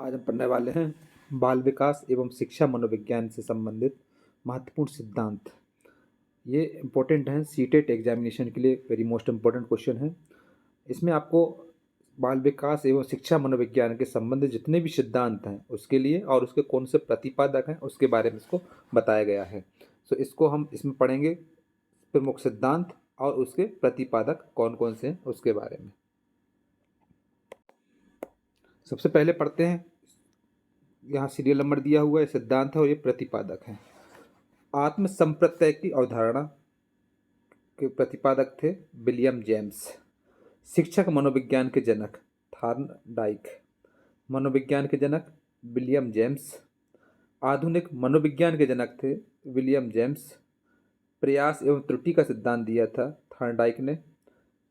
आज हम पढ़ने वाले हैं बाल विकास एवं शिक्षा मनोविज्ञान से संबंधित महत्वपूर्ण सिद्धांत। ये इम्पोर्टेंट हैं सीटेट एग्जामिनेशन के लिए, वेरी मोस्ट इम्पोर्टेंट क्वेश्चन है। इसमें आपको बाल विकास एवं शिक्षा मनोविज्ञान के संबंधित जितने भी सिद्धांत हैं उसके लिए और उसके कौन से प्रतिपादक हैं उसके बारे में इसको बताया गया है। सो इसको हम इसमें पढ़ेंगे, प्रमुख सिद्धांत और उसके प्रतिपादक कौन कौन से हैं उसके बारे में। सबसे पहले पढ़ते हैं, यहाँ सीरियल नंबर दिया हुआ है, सिद्धांत है और ये प्रतिपादक है। आत्म संप्रत्यय की अवधारणा के प्रतिपादक थे विलियम जेम्स। शिक्षक मनोविज्ञान के जनक थॉर्नडाइक। मनोविज्ञान के जनक विलियम जेम्स। आधुनिक मनोविज्ञान के जनक थे विलियम जेम्स। प्रयास एवं त्रुटि का सिद्धांत दिया था थॉर्नडाइक ने।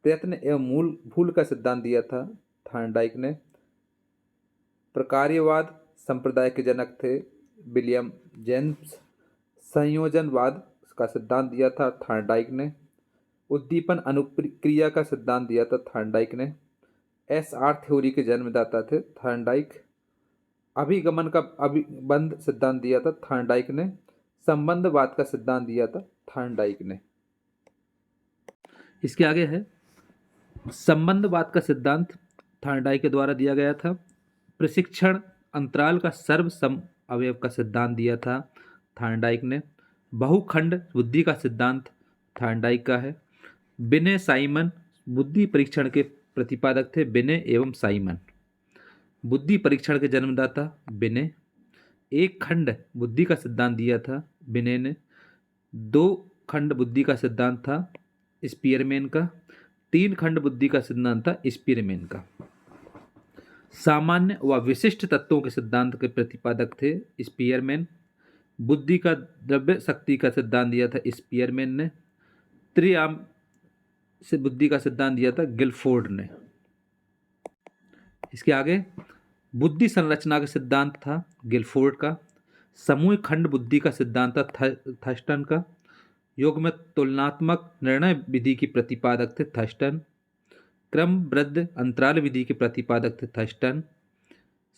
प्रयत्न एवं मूल भूल का सिद्धांत दिया था थॉर्नडाइक ने। प्रकार्यवाद संप्रदाय के जनक थे विलियम जेम्स। संयोजनवाद का सिद्धांत दिया था थॉर्नडाइक ने। उद्दीपन अनुक्रिया का सिद्धांत दिया था थॉर्नडाइक ने। एसआर थ्योरी के जन्मदाता थे थॉर्नडाइक। अभिगमन का अभिबंध सिद्धांत दिया था थॉर्नडाइक ने। संबंधवाद का सिद्धांत दिया था थॉर्नडाइक ने। इसके आगे है संबंधवाद का सिद्धांत थॉर्नडाइक के द्वारा दिया गया था। प्रशिक्षण अंतराल का सर्वसम अवयव का सिद्धांत दिया था थॉर्नडाइक ने। बहुखंड बुद्धि का सिद्धांत थॉर्नडाइक का है। बिने साइमन बुद्धि परीक्षण के प्रतिपादक थे बिने एवं साइमन। बुद्धि परीक्षण के जन्मदाता बिने। एक खंड बुद्धि का सिद्धांत दिया था बिने ने। दो खंड बुद्धि का सिद्धांत था स्पीयरमैन का। तीन खंड बुद्धि का सिद्धांत था स्पीयरमैन का। सामान्य व विशिष्ट तत्वों के सिद्धांत के प्रतिपादक थे स्पीयरमैन। बुद्धि का द्रव्य शक्ति का सिद्धांत दिया था स्पीयरमैन ने। त्रिआम से बुद्धि का सिद्धांत दिया था गिलफोर्ड ने। इसके आगे बुद्धि संरचना का सिद्धांत था गिलफोर्ड का। समूह खंड बुद्धि का सिद्धांत था थर्स्टन का। युग्म तुलनात्मक निर्णय विधि के प्रतिपादक थे थर्स्टन। क्रमबद्ध अंतराल विधि के प्रतिपादक थे थर्स्टन।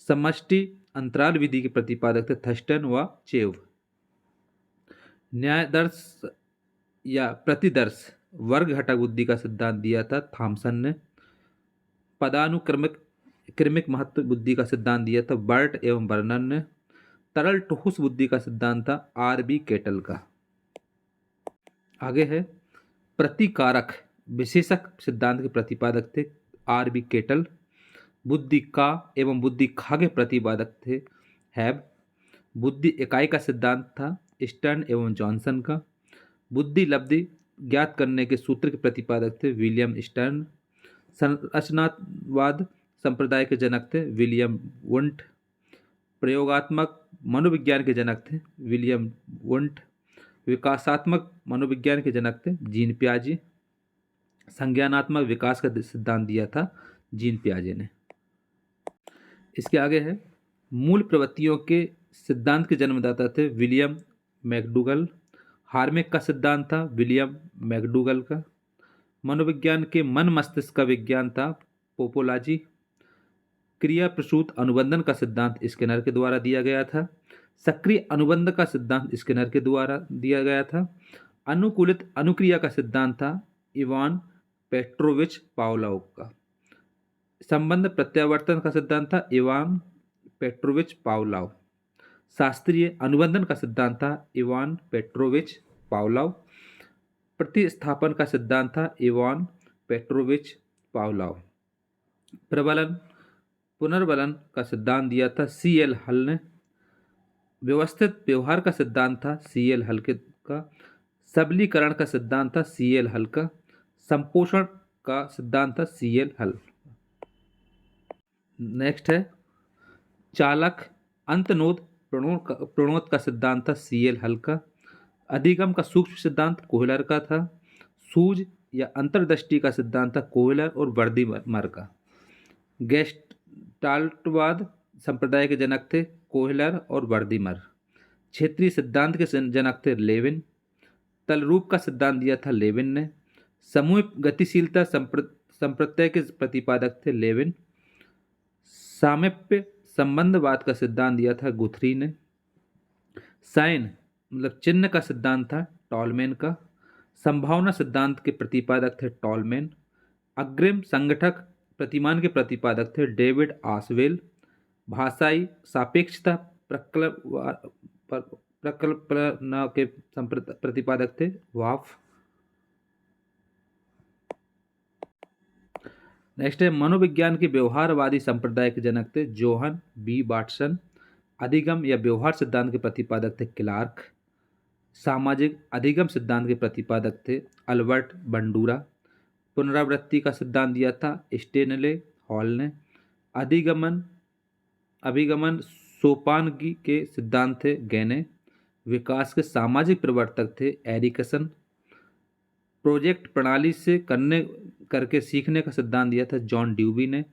समष्टि अंतराल विधि के प्रतिपादक थे थर्स्टन व चेव। न्यायदर्श या प्रतिदर्श वर्ग घटक बुद्धि का सिद्धांत दिया था थॉमसन ने। पदानुक्रमिक क्रमिक महत्व बुद्धि का सिद्धांत दिया था बर्ट एवं बर्नर ने। तरल ठोस बुद्धि का सिद्धांत था आर.बी. केटल का। आगे है प्रतिकारक विशेषक सिद्धांत के प्रतिपादक थे आर.बी. केटल। बुद्धि का एवं बुद्धि खा के प्रतिपादक थे हैब। बुद्धि इकाई का सिद्धांत था स्टर्न एवं जॉनसन का। बुद्धि लब्धि ज्ञात करने के सूत्र के प्रतिपादक थे विलियम स्टर्न। संरचनावाद संप्रदाय के जनक थे विलियम वुंट। प्रयोगात्मक मनोविज्ञान के जनक थे विलियम वुंट। विकासात्मक मनोविज्ञान के जनक थे जीन पियाजे। संज्ञानात्मक विकास का सिद्धांत दिया था जीन पियाजे ने। इसके आगे है मूल प्रवृत्तियों के सिद्धांत के जन्मदाता थे विलियम मैकडूगल। हार्मेक का सिद्धांत था विलियम मैकडूगल का। मनोविज्ञान के मन मस्तिष्क का विज्ञान था पोपोलाजी। क्रिया प्रसूत अनुबंधन का सिद्धांत स्किनर के द्वारा दिया गया था। सक्रिय अनुबंध का सिद्धांत स्किनर के द्वारा दिया गया था। अनुकूलित अनुक्रिया का सिद्धांत था इवान पेट्रोविच पावलोव का। संबंध प्रत्यावर्तन का सिद्धांत था इवान पेट्रोविच पावलोव। शास्त्रीय अनुबंधन का सिद्धांत था इवान पेट्रोविच पावलोव। प्रतिस्थापन का सिद्धांत था इवान पेट्रोविच पावलोव। प्रबलन पुनर्बलन का सिद्धांत दिया था सी.एल. हल ने। व्यवस्थित व्यवहार का सिद्धांत था सी.एल. हल का। सबलीकरण का सिद्धांत था सी.एल. हल का। संपोषण का सिद्धांत था सी.एल. हल। नेक्स्ट है चालक अंतनोद प्रणोद का सिद्धांत था सी.एल. हल का। अधिगम का सूक्ष्म सिद्धांत कोहलर का था। सूझ या अंतर्दृष्टि का सिद्धांत था कोहलर और वर्दीमर का। गेस्टाल्टवाद संप्रदाय के जनक थे कोहलर और वर्दीमर। क्षेत्रीय सिद्धांत के जनक थे लेविन। तलरूप का सिद्धांत दिया था लेविन ने। समूह गतिशीलता संप्रत्यय के प्रतिपादक थे लेविन। सामीप्य संबंधवाद का सिद्धांत दिया था गुथरी ने। साइन मतलब चिन्ह का सिद्धांत था टॉलमेन का। संभावना सिद्धांत के प्रतिपादक थे टॉलमेन। अग्रिम संगठक प्रतिमान के प्रतिपादक थे डेविड आसवेल। भाषाई सापेक्षता प्रकल्पना के प्रतिपादक थे वाफ। नेक्स्ट है मनोविज्ञान के व्यवहारवादी संप्रदाय के जनक थे जोहन बी वाटसन। अधिगम या व्यवहार सिद्धांत के प्रतिपादक थे क्लार्क। सामाजिक अधिगम सिद्धांत के प्रतिपादक थे अल्बर्ट बंडूरा। पुनरावृत्ति का सिद्धांत दिया था स्टेनले हॉल ने। अभिगमन सोपानगी के सिद्धांत थे गैने। विकास के सामाजिक प्रवर्तक थे एरिकसन। प्रोजेक्ट प्रणाली से करके सीखने का सिद्धांत दिया था जॉन ड्यूबी ने।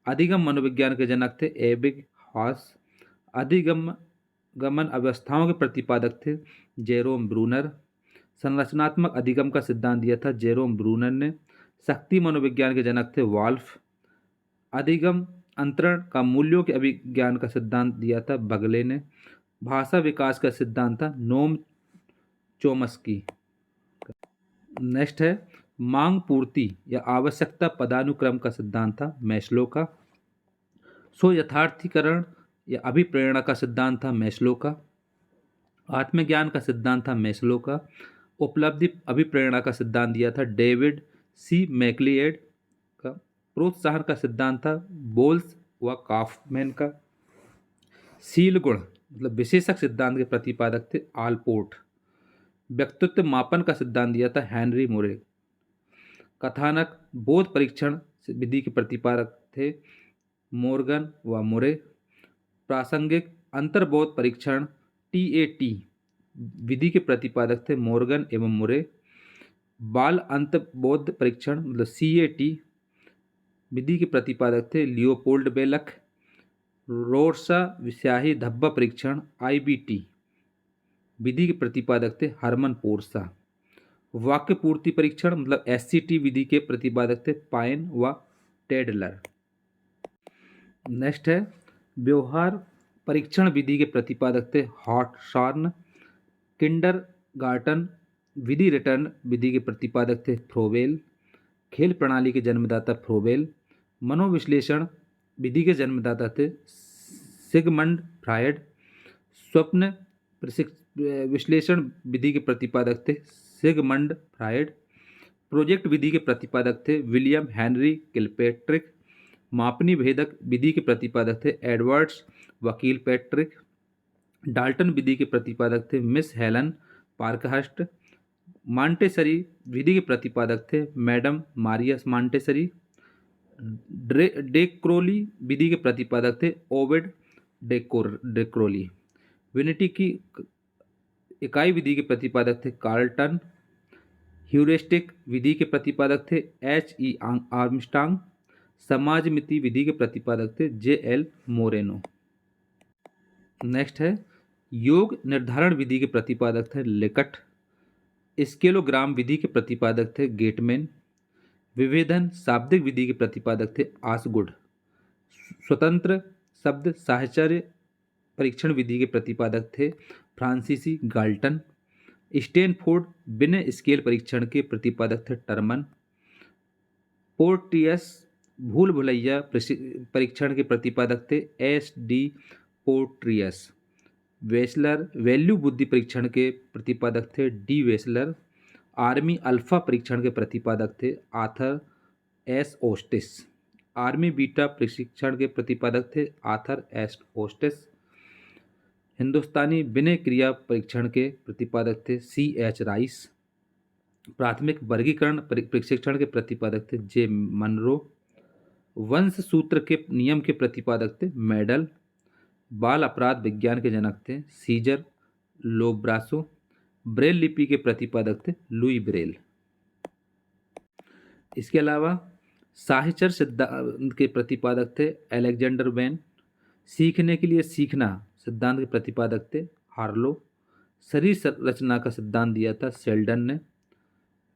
अधिगम मनोविज्ञान के जनक थे एबिग हॉस। गमन अवस्थाओं के प्रतिपादक थे जेरोम ब्रूनर। संरचनात्मक अधिगम का सिद्धांत दिया था जेरोम ब्रूनर ने। शक्ति मनोविज्ञान के जनक थे वाल्फ। अधिगम अंतरण का मूल्यों के अभिज्ञान का सिद्धांत दिया था बगले ने। भाषा विकास का सिद्धांत था नोम चोमस्की। नेक्स्ट है मांग पूर्ति या आवश्यकता पदानुक्रम का सिद्धांत था मैस्लो का। सो यथार्थीकरण या अभिप्रेरणा का सिद्धांत था मैस्लो का। आत्मज्ञान का सिद्धांत था मैस्लो का। उपलब्धि अभिप्रेरणा का सिद्धांत दिया था डेविड सी मैक्लिएड का। प्रोत्साहन का सिद्धांत था बोल्स व काफमैन का। शील गुण मतलब विशेषक सिद्धांत के प्रतिपादक थे आलपोर्ट। व्यक्तित्व मापन का सिद्धांत दिया था हेनरी मोरे। कथानक बोध परीक्षण विधि के प्रतिपादक थे मोर्गन व मोरे। प्रासंगिक अंतर्बोध परीक्षण TAT विधि के प्रतिपादक थे मोर्गन एवं मोरे। बाल अंतर्बोध परीक्षण मतलब CAT विधि के प्रतिपादक थे लियोपोल्ड बेलक। रोर्सा स्याही धब्बा परीक्षण IBT विधि के प्रतिपादक थे हरमन पोरसा। वाक्य पूर्ति परीक्षण मतलब SCT विधि के प्रतिपादक थे पाइन व टेडलर। नेक्स्ट है व्यवहार परीक्षण विधि के प्रतिपादक थे हॉटशॉर्न। किंडरगार्टन विधि रिटर्न विधि के प्रतिपादक थे फ्रोबेल। खेल प्रणाली के जन्मदाता फ्रोबेल। मनोविश्लेषण विधि के जन्मदाता थे सिगमंड फ्रायड। स्वप्न विश्लेषण विधि के प्रतिपादक थे सिगमंड फ्रायड। प्रोजेक्ट विधि के प्रतिपादक थे विलियम हेनरी किलपैट्रिक। मापनी भेदक विधि के प्रतिपादक थे एडवर्ड्स वकील पैट्रिक। डाल्टन विधि के प्रतिपादक थे मिस हेलन पार्कहर्स्ट। मांटेसरी विधि के प्रतिपादक थे मैडम मारियस मांटेसरी। डेक्रोली विधि के प्रतिपादक थे ओविड डेक्रोली। विनिटी की इकाई विधि के प्रतिपादक थे कार्लटन। ह्यूरिस्टिक विधि के प्रतिपादक थे H.E. आर्मस्ट्रांग। समाजमिति विधि के प्रतिपादक थे J.L. मोरेनो। नेक्स्ट है योग निर्धारण विधि के प्रतिपादक थे लेकट। स्केलोग्राम विधि के प्रतिपादक थे गेटमैन। विभेदन शाब्दिक विधि के प्रतिपादक थे आसगुड। स्वतंत्र शब्द साहचर्य परीक्षण विधि के प्रतिपादक थे फ्रांसीसी गाल्टन। स्टैनफोर्ड बिना स्केल परीक्षण के प्रतिपादक थे टर्मन। पोर्टियस भूल भुलैया परीक्षण के प्रतिपादक थे SD पोर्ट्रियस। वेसलर वैल्यू बुद्धि परीक्षण के प्रतिपादक थे D वेसलर। आर्मी अल्फा परीक्षण के प्रतिपादक थे आर्थर S ओस्टिस। आर्मी बीटा प्रशिक्षण के प्रतिपादक थे आर्थर S ओस्टिस। हिंदुस्तानी विनय क्रिया परीक्षण के प्रतिपादक थे CH राइस। प्राथमिक वर्गीकरण प्रशिक्षण के प्रतिपादक थे J मनरो। वंश सूत्र के नियम के प्रतिपादक थे मेडल। बाल अपराध विज्ञान के जनक थे सीजर लोब्रासो। ब्रेल लिपि के प्रतिपादक थे लुई ब्रेल। इसके अलावा साहचर सिद्धांत के प्रतिपादक थे अलेक्जेंडर वेन। सीखने के लिए सीखना सिद्धांत के प्रतिपादक थे हार्लो। शरीर संरचना का सिद्धांत दिया था शेल्डन ने।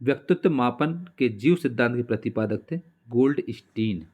व्यक्तित्व मापन के जीव सिद्धांत के प्रतिपादक थे गोल्डस्टीन।